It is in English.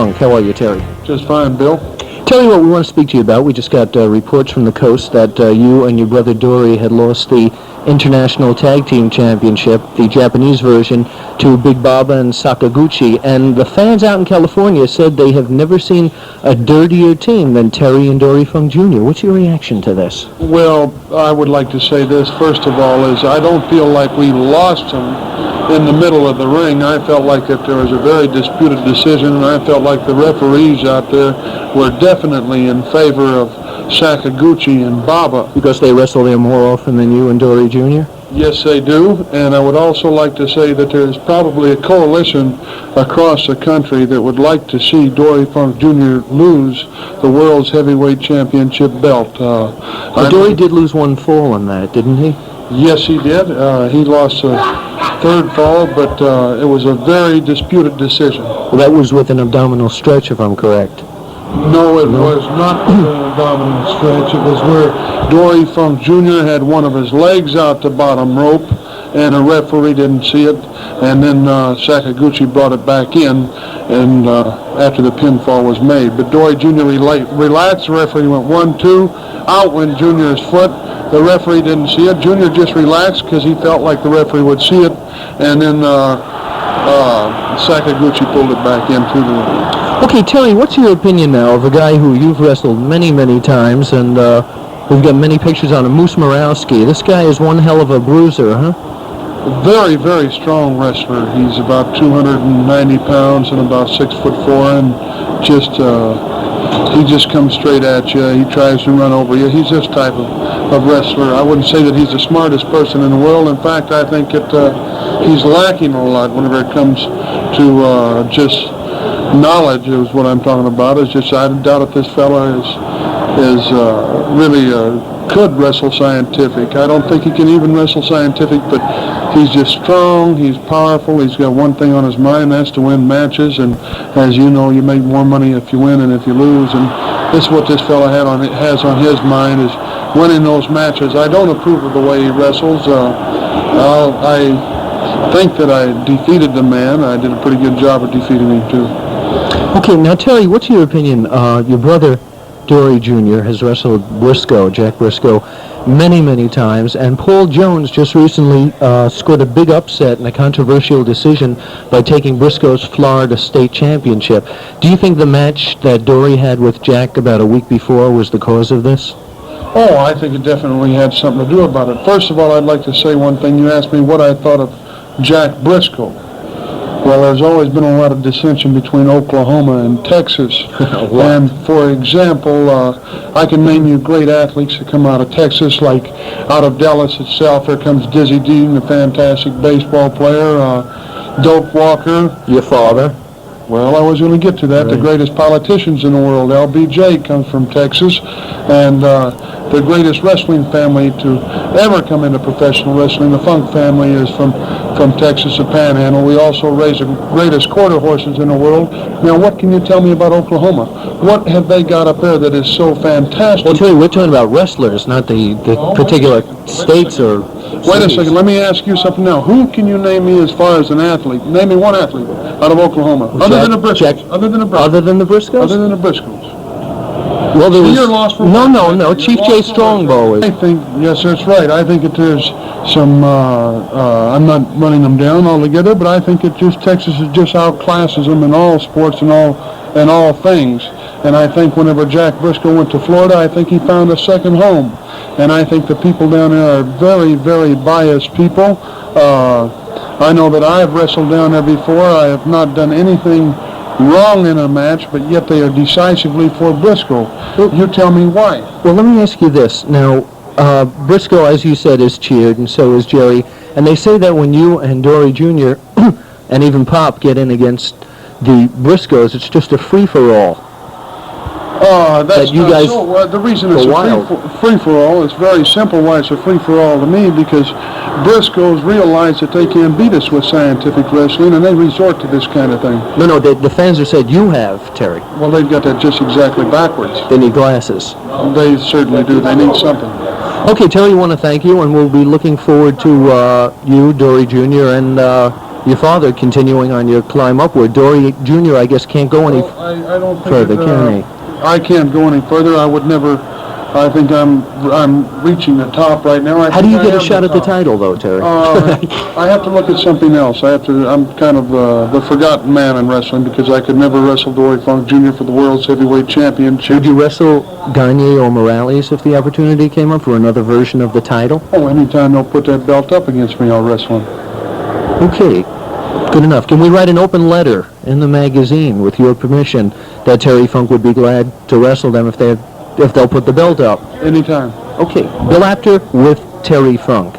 Funk. How are you, Terry? Just fine, Bill. Tell you what we want to speak to you about. We just got reports from the coast that you and your brother Dory had lost the International Tag Team Championship, the Japanese version, to Big Baba and Sakaguchi. And the fans out in California said they have never seen a dirtier team than Terry and Dory Funk Jr. What's your reaction to this? Well, I would like to say this, first of all, is I don't feel like we lost them in the middle of the ring. I felt like that there was a very disputed decision, and I felt like the referees out there were definitely in favor of Sakaguchi and Baba. Because they wrestle there more often than you and Dory Jr.? Yes, they do, and I would also like to say that there's probably a coalition across the country that would like to see Dory Funk Jr. lose the World's Heavyweight Championship belt. Dory did lose one fall on that, didn't he? Yes, he did. He lost a third fall, but it was a very disputed decision. Well, that was with an abdominal stretch, if I'm correct. No, it was not an abdominal stretch. It was where Dory Funk Jr. had one of his legs out the bottom rope, and a referee didn't see it, and then Sakaguchi brought it back in, and after the pinfall was made. But Dory Jr. relaxed. The referee went 1-2. Out went Jr.'s foot. The referee didn't see it. Jr. just relaxed because he felt like the referee would see it, and then Sakaguchi pulled it back into the... Okay, Terry, what's your opinion now of a guy who you've wrestled many, many times, and we've got many pictures on him, Moose Morawski. This guy is one hell of a bruiser, huh? Very, very strong wrestler. He's about 290 pounds and about 6'4", and just he just comes straight at you. He tries to run over you. He's this type of wrestler. I wouldn't say that he's the smartest person in the world. In fact, I think that he's lacking a lot whenever it comes to just knowledge is what I'm talking about. It's just I doubt if this fella is really could wrestle scientific. I don't think he can even wrestle scientific, but he's just strong, he's powerful, he's got one thing on his mind, that's to win matches, and as you know, you make more money if you win than if you lose, and this is what this fella has on his mind, is winning those matches. I don't approve of the way he wrestles. I think that I defeated the man. I did a pretty good job of defeating him, too. Okay, now Terry, what's your opinion? Your brother, Dory Jr., has wrestled Brisco, Jack Brisco, many, many times, and Paul Jones just recently scored a big upset in a controversial decision by taking Brisco's Florida State Championship. Do you think the match that Dory had with Jack about a week before was the cause of this? Oh, I think it definitely had something to do about it. First of all, I'd like to say one thing. You asked me what I thought of Jack Brisco. Well, there's always been a lot of dissension between Oklahoma and Texas. And, for example, I can name you great athletes that come out of Texas, like out of Dallas itself. Here comes Dizzy Dean, the fantastic baseball player. Doak Walker. Your father. Well, I was going to get to that. Right. The greatest politicians in the world, LBJ, comes from Texas. And the greatest wrestling family to ever come into professional wrestling, the Funk family, is from Texas, the Panhandle. We also raise the greatest quarter horses in the world. Now, what can you tell me about Oklahoma? What have they got up there that is so fantastic? Well, Terry, we're talking about wrestlers, not the particular states or cities. Wait a second. Let me ask you something now. Who can you name me as far as an athlete? Name me one athlete out of Oklahoma. Other than the Briscoes. Other than the Briscoes? Other than the Briscoes. Well, there was... You're lost for No. Chief J. Strongbow is... I think, yes, that's right. I think that there's some, I'm not running them down altogether, but I think that just Texas is just outclasses them in all sports and all things. And I think whenever Jack Brisco went to Florida, I think he found a second home. And I think the people down there are very, very biased people. I know that I've wrestled down there before. I have not done anything wrong in a match, but yet they are decisively for Brisco. You tell me why. Well, let me ask you this. Now, Brisco, as you said, is cheered, and so is Jerry. And they say that when you and Dory Jr. and even Pop get in against the Briscoes, it's just a free-for-all. That's you guys so. The reason it's a free-for-all is very simple. Why it's a free-for-all to me, because Briscoes realize that they can't beat us with scientific wrestling, and they resort to this kind of thing. No, the fans have said you have, Terry. Well, they've got that just exactly backwards. They need glasses. They certainly do. They need something. Okay, Terry, I want to thank you, and we'll be looking forward to you, Dory Jr., and your father continuing on your climb upward. Dory Jr., I guess, can't go any I don't think further, can he? I can't go any further. I would never. I think I'm reaching the top right now. How do you get a shot at the title, though, Terry? I have to look at something else. I'm kind of the forgotten man in wrestling because I could never wrestle Dory Funk Jr. for the World's Heavyweight Championship. Would you wrestle Gagne or Morales if the opportunity came up for another version of the title? Oh, anytime they'll put that belt up against me, I'll wrestle him. Okay, good enough. Can we write an open letter in the magazine with your permission that Terry Funk would be glad to wrestle them if they'll put the belt up? Anytime. Okay, Bill Apter with Terry Funk.